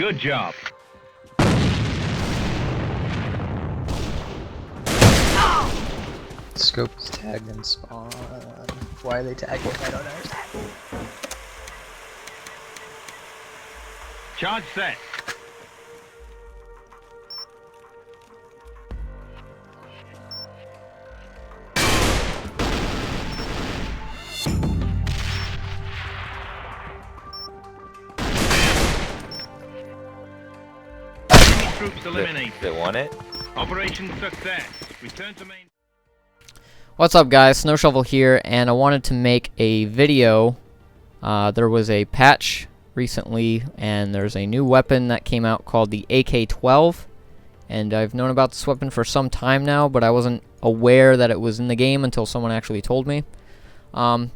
Good job. Scope is tagged in spawn. Why are they tagged it? I don't understand. Charge set. Troops eliminated. They want it? Operation success. Return to main. What's up, guys? SnowShovel here, and I wanted to make a video. There was a patch recently, and there's a new weapon that came out called the AK-12, and I've known about this weapon for some time now, but I wasn't aware that it was in the game until someone actually told me.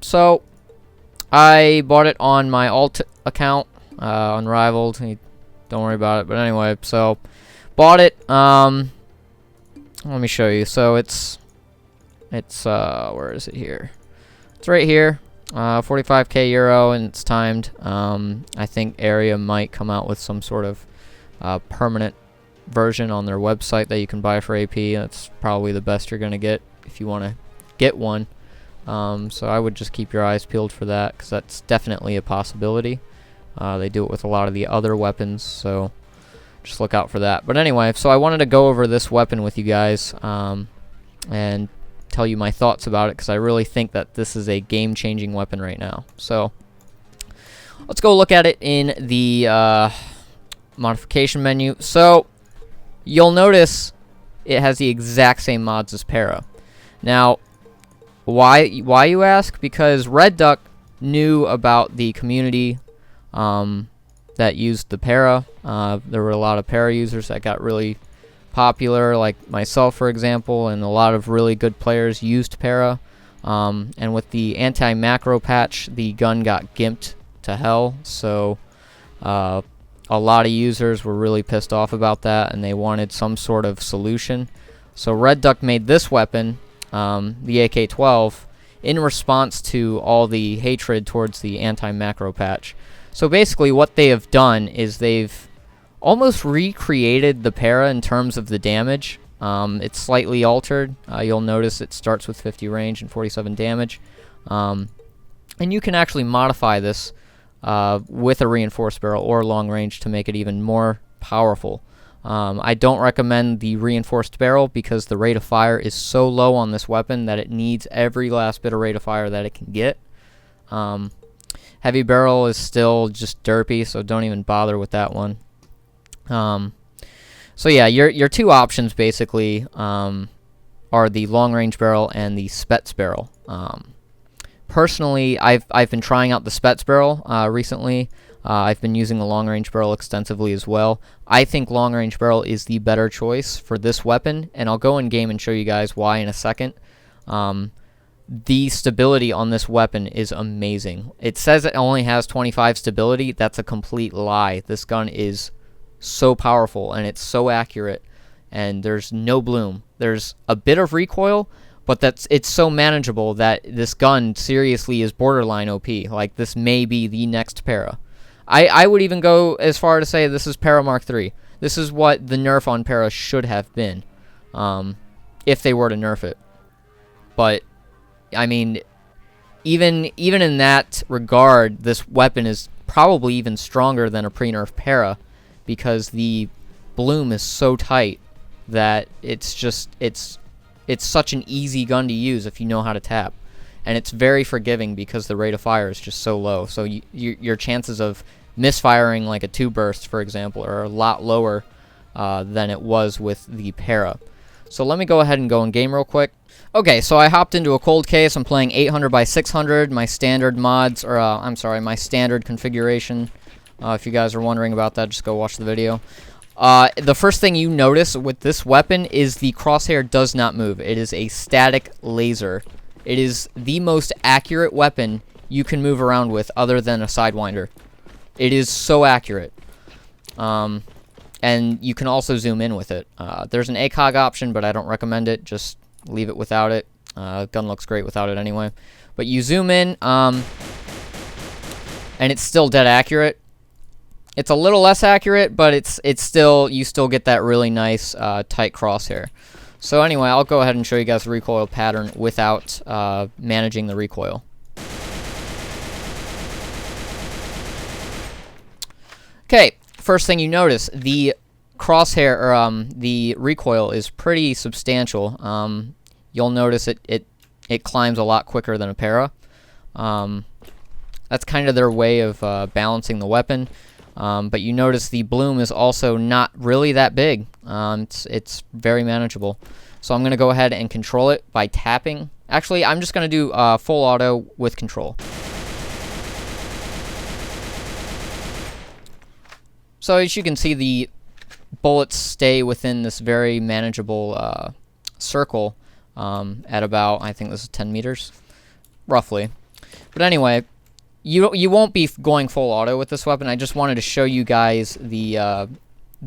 So I bought it on my alt account, Unrivaled. Don't worry about it, but anyway, so bought it. Let me show you. So it's where is it here? It's right here. 45k euro, and it's timed. I think Area might come out with some sort of permanent version on their website that you can buy for AP. That's probably the best you're gonna get if you want to get one. So I would just keep your eyes peeled for that, because that's definitely a possibility. They do it with a lot of the other weapons, so just look out for that. But anyway, so I wanted to go over this weapon with you guys and tell you my thoughts about it, because I really think that this is a game-changing weapon right now. So let's go look at it in the modification menu. So you'll notice it has the exact same mods as Para. Now, why you ask? Because Red Duck knew about the community that used the Para. There were a lot of Para users that got really popular, like myself, for example, and a lot of really good players used Para. And with the anti-macro patch, the gun got gimped to hell, so a lot of users were really pissed off about that, and they wanted some sort of solution. So Red Duck made this weapon, the AK-12, in response to all the hatred towards the anti-macro patch. So basically what they have done is they've almost recreated the Para in terms of the damage. It's slightly altered. You'll notice it starts with 50 range and 47 damage. And you can actually modify this with a reinforced barrel or long range to make it even more powerful. I don't recommend the reinforced barrel because the rate of fire is so low on this weapon that it needs every last bit of rate of fire that it can get. Heavy barrel is still just derpy, so don't even bother with that one. So yeah, your two options basically are the long range barrel and the Spets barrel. Personally, I've been trying out the Spets barrel recently. I've been using the long range barrel extensively as well. I think long range barrel is the better choice for this weapon, and I'll go in game and show you guys why in a second. The stability on this weapon is amazing. It says it only has 25 stability. That's a complete lie. This gun is so powerful, and it's so accurate, and there's no bloom. There's a bit of recoil, but it's so manageable that this gun seriously is borderline OP. Like, this may be the next Para. I would even go as far to say this is Para Mark III. This is what the nerf on Para should have been, if they were to nerf it. But I mean, even in that regard, this weapon is probably even stronger than a pre-nerf Para, because the bloom is so tight that it's such an easy gun to use if you know how to tap, and it's very forgiving because the rate of fire is just so low. So your chances of misfiring like a 2 burst, for example, are a lot lower than it was with the Para. So let me go ahead and go in game real quick. Okay, so I hopped into a cold case. I'm playing 800 by 600. My standard mods, or I'm sorry, my standard configuration. If you guys are wondering about that, just go watch the video. The first thing you notice with this weapon is the crosshair does not move. It is a static laser. It is the most accurate weapon you can move around with other than a Sidewinder. It is so accurate. And you can also zoom in with it. There's an ACOG option, but I don't recommend it. Just leave it without it. Gun looks great without it anyway. But you zoom in, and it's still dead accurate. It's a little less accurate, but it's still, you still get that really nice tight crosshair. So anyway, I'll go ahead and show you guys the recoil pattern without managing the recoil. Okay, first thing you notice, the crosshair, or the recoil is pretty substantial. You'll notice it climbs a lot quicker than a para. That's kind of their way of balancing the weapon. But you notice the bloom is also not really that big. It's very manageable. So I'm going to go ahead and control it by tapping. Actually, I'm just going to do full auto with control. So as you can see, the bullets stay within this very manageable circle at about, I think this is 10 meters, roughly. But anyway, you won't be going full auto with this weapon. I just wanted to show you guys the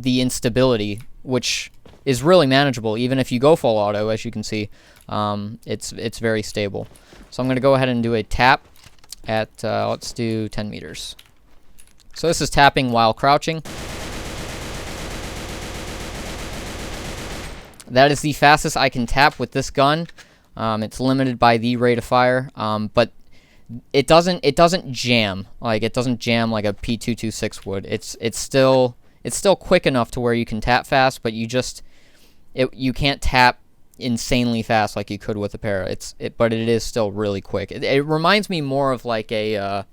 instability, which is really manageable. Even if you go full auto, as you can see, it's very stable. So I'm going to go ahead and do a tap at, let's do 10 meters. So this is tapping while crouching. That is the fastest I can tap with this gun. It's limited by the rate of fire, but it doesn't jam. Like, it doesn't jam like a P226 would. It's still quick enough to where you can tap fast, but you can't tap insanely fast like you could with a para. But it is still really quick. It reminds me more of like a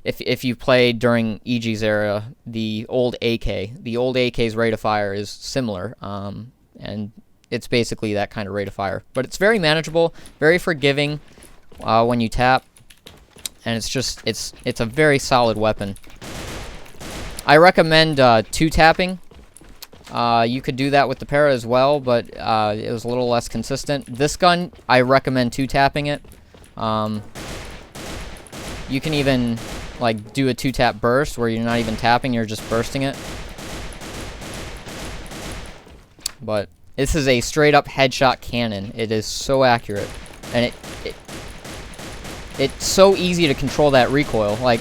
if you played during EG's era, the old AK. The old AK's rate of fire is similar, and it's basically that kind of rate of fire. But it's very manageable, very forgiving when you tap, and it's a very solid weapon. I recommend 2 tapping. You could do that with the para as well, but it was a little less consistent. This gun, I recommend 2 tapping it. You can even like do a 2-tap burst where you're not even tapping, you're just bursting it. But this is a straight up headshot cannon. It is so accurate, and it's so easy to control that recoil. Like,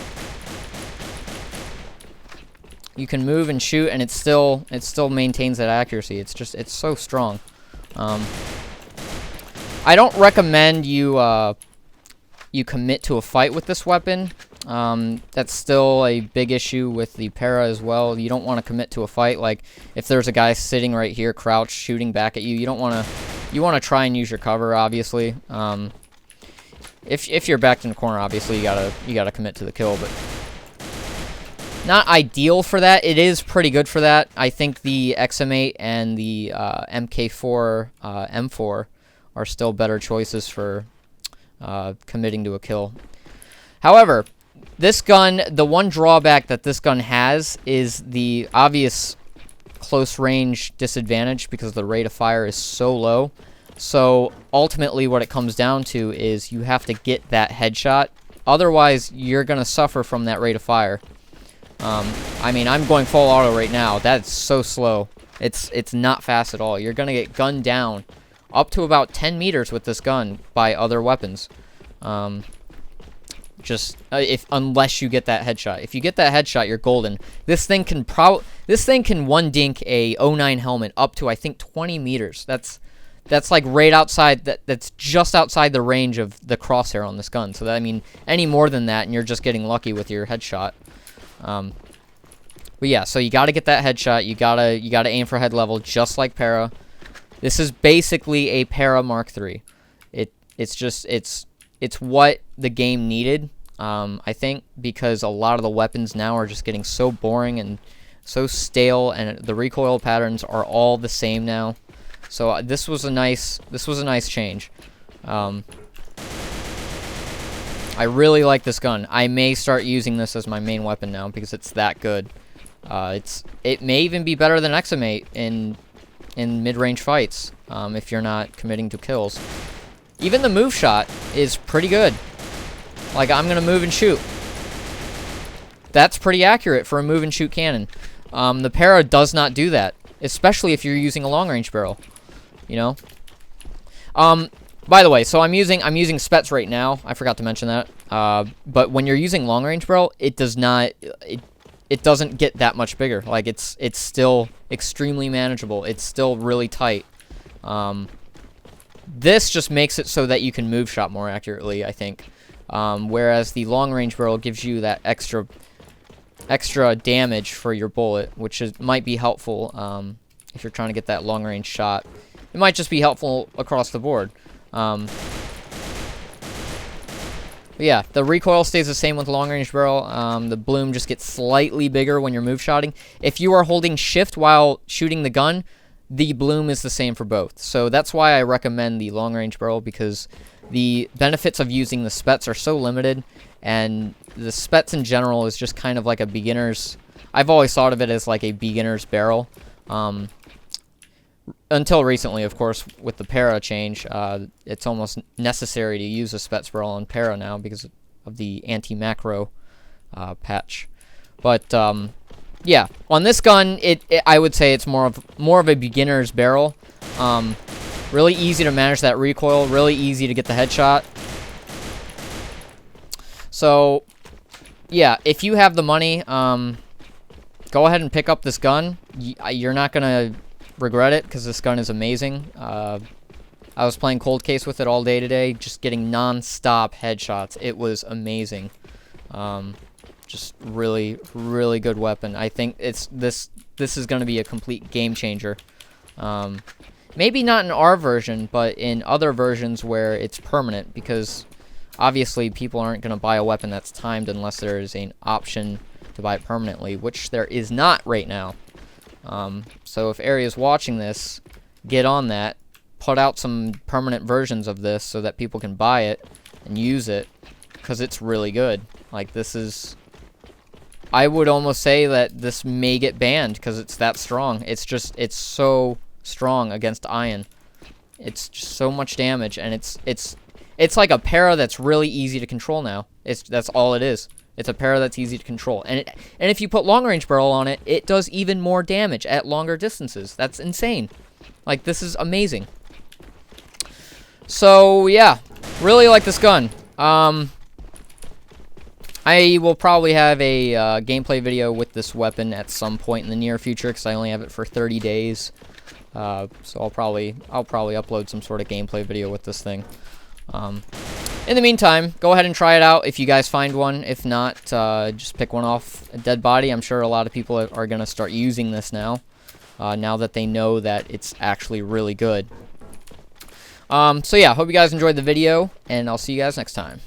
you can move and shoot, and it still maintains that accuracy. It's so strong. I don't recommend you commit to a fight with this weapon. That's still a big issue with the para as well. You don't want to commit to a fight. Like, if there's a guy sitting right here, crouched, shooting back at you, you don't want to. You want to try and use your cover, obviously. If you're backed in the corner, obviously you gotta commit to the kill, but not ideal for that. It is pretty good for that. I think the XM8 and the MK4 M4 are still better choices for committing to a kill. However, this gun, the one drawback that this gun has is the obvious close range disadvantage because the rate of fire is so low. So ultimately what it comes down to is you have to get that headshot. Otherwise, you're going to suffer from that rate of fire. I mean, I'm going full auto right now. That's so slow. It's not fast at all. You're going to get gunned down up to about 10 meters with this gun by other weapons. Unless you get that headshot. If you get that headshot, you're golden. This thing can one dink a 09 helmet up to, I think, 20 meters. That's like right outside, that's just outside the range of the crosshair on this gun. So that, I mean, any more than that and you're just getting lucky with your headshot. But yeah, so you got to get that headshot. You got to aim for head level just like para. This is basically a para Mark III. It's what the game needed, I think, because a lot of the weapons now are just getting so boring and so stale, and the recoil patterns are all the same now. So this was a nice change. I really like this gun. I may start using this as my main weapon now because it's that good. It may even be better than XM8 in mid-range fights if you're not committing to kills. Even the move shot is pretty good. Like, I'm gonna move and shoot. That's pretty accurate for a move and shoot cannon. The para does not do that, especially if you're using a long range barrel. You know. By the way, so I'm using Spets right now. I forgot to mention that. But when you're using long range barrel, it does not. it doesn't get that much bigger. Like, it's still extremely manageable. It's still really tight. This just makes it so that you can move shot more accurately, I think. Whereas the long-range barrel gives you that extra damage for your bullet, which might be helpful if you're trying to get that long-range shot. It might just be helpful across the board. But yeah, the recoil stays the same with long-range barrel. The bloom just gets slightly bigger when you're move shotting. If you are holding shift while shooting the gun, the bloom is the same for both. So that's why I recommend the long-range barrel, because the benefits of using the spets are so limited, and the spets in general is just kind of like a beginner's... I've always thought of it as like a beginner's barrel. Until recently, of course, with the para change, it's almost necessary to use a spets barrel on para now because of the anti-macro patch. But yeah, on this gun, I would say it's more of a beginner's barrel. Really easy to manage that recoil, really easy to get the headshot. So yeah, if you have the money, go ahead and pick up this gun. You're not gonna regret it, because this gun is amazing. I was playing Cold Case with it all day today, just getting non-stop headshots. It was amazing. Just really, really good weapon. I think this is going to be a complete game changer. Maybe not in our version, but in other versions where it's permanent, because obviously people aren't going to buy a weapon that's timed unless there is an option to buy it permanently, which there is not right now. So if Area's watching this, get on that. Put out some permanent versions of this so that people can buy it and use it, because it's really good. Like, this is... I would almost say that this may get banned because it's that strong. It's so strong against ion. It's just so much damage, and it's like a para that's really easy to control now. That's all it is. It's a para that's easy to control. And if you put long-range barrel on it, it does even more damage at longer distances. That's insane. Like, this is amazing. So, yeah. Really like this gun. I will probably have a gameplay video with this weapon at some point in the near future, because I only have it for 30 days. So I'll probably upload some sort of gameplay video with this thing. In the meantime, go ahead and try it out if you guys find one. If not, just pick one off a dead body. I'm sure a lot of people are going to start using this now, now that they know that it's actually really good. So yeah, hope you guys enjoyed the video, and I'll see you guys next time.